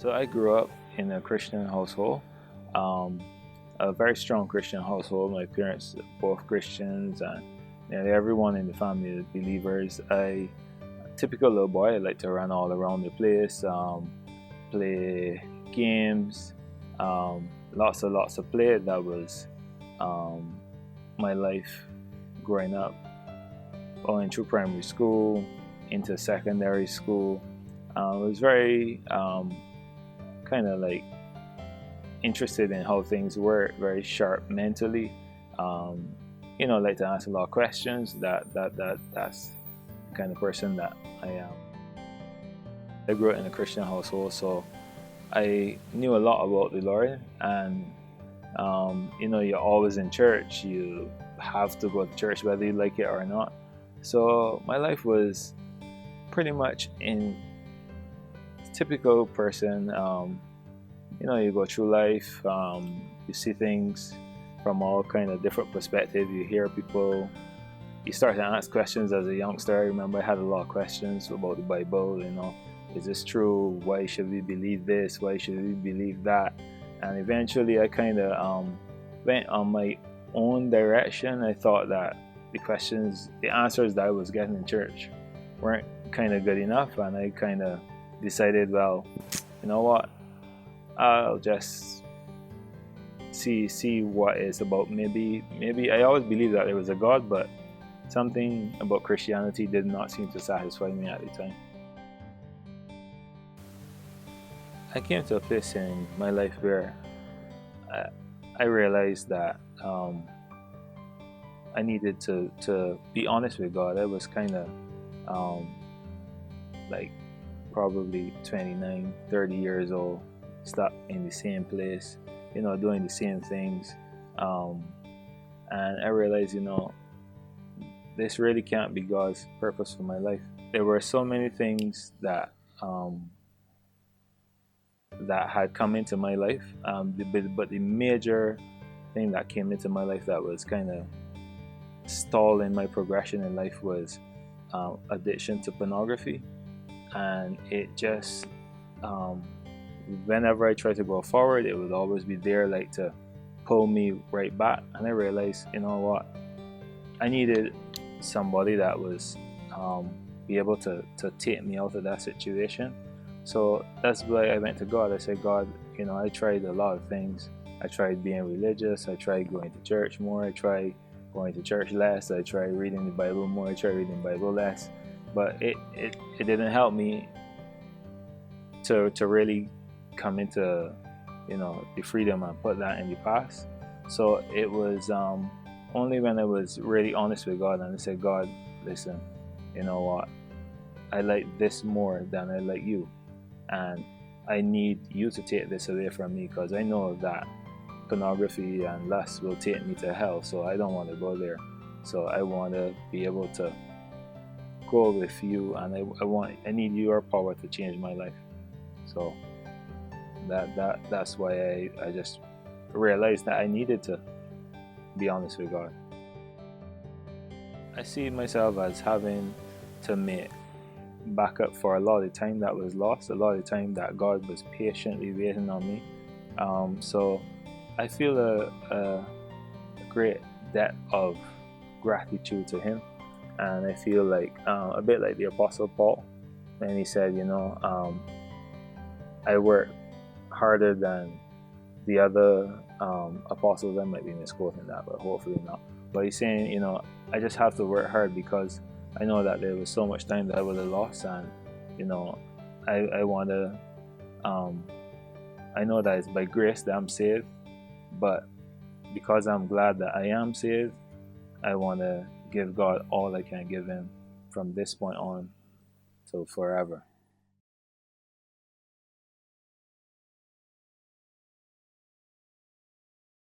So I grew up in a Christian household, um, a very strong Christian household. My parents are both Christians, and nearly everyone in the family is believers. Typical little boy. I like to run all around the place, play games, lots of play. That was um, my life growing up, going through primary school into secondary school. I was very kind of like interested in how things work, very sharp mentally. Um, like to ask a lot of questions. That's the kind of person that I am. I grew up in a Christian household, so I knew a lot about the Lord, and you're always in church. You have to go to church whether you like it or not. So my life was pretty much in typical person. You go through life, you see things from all kind of different perspectives. You hear people. You start to ask questions as a youngster. I remember I had a lot of questions about the Bible. Is this true? Why should we believe this? Why should we believe that? And eventually, I kind of went on my own direction. I thought that the answers that I was getting in church, weren't kind of good enough, and I kind of decided, well, you know what? I'll just see what it's about. Maybe I always believed that there was a God, but something about Christianity did not seem to satisfy me at the time. I came to a place in my life where I realized that I needed to be honest with God. I was kind of like probably 29, 30 years old, stuck in the same place, doing the same things. And I realized, this really can't be God's purpose for my life. There were so many things that had come into my life, but the major thing that came into my life that was kind of stalling my progression in life was addiction to pornography. And it just whenever I tried to go forward, it would always be there, like to pull me right back. And I realized, you know what, I needed somebody that was be able to take me out of that situation. So that's why I went to God. I said, God, I tried a lot of things. I tried being religious. I tried going to church more. I tried going to church less. I tried reading the Bible more. I tried reading the Bible less. But it didn't help me to really come into the freedom and put that in the past. So it was only when I was really honest with God and I said, God, listen, you know what, I like this more than I like you, and I need you to take this away from me, because I know that pornogaphy and lust will take me to hell. So I don't want to go there. So I want to be able to go with you, and I need your power to change my life. So that's why I just realized that I needed to be honest with God. I see myself as having to make back up for a lot of time that was lost, a lot of time that God was patiently waiting on me. So I feel a great debt of gratitude to Him, and I feel like a bit like the Apostle Paul when he said, I work harder than the other apostles. I might be misquoting that, but hopefully not. But he's saying, I just have to work hard because I know that there was so much time that I would have lost, and I want to. I know that it's by grace that I'm saved, but because I'm glad that I am saved, I want to give God all I can give Him from this point on till forever.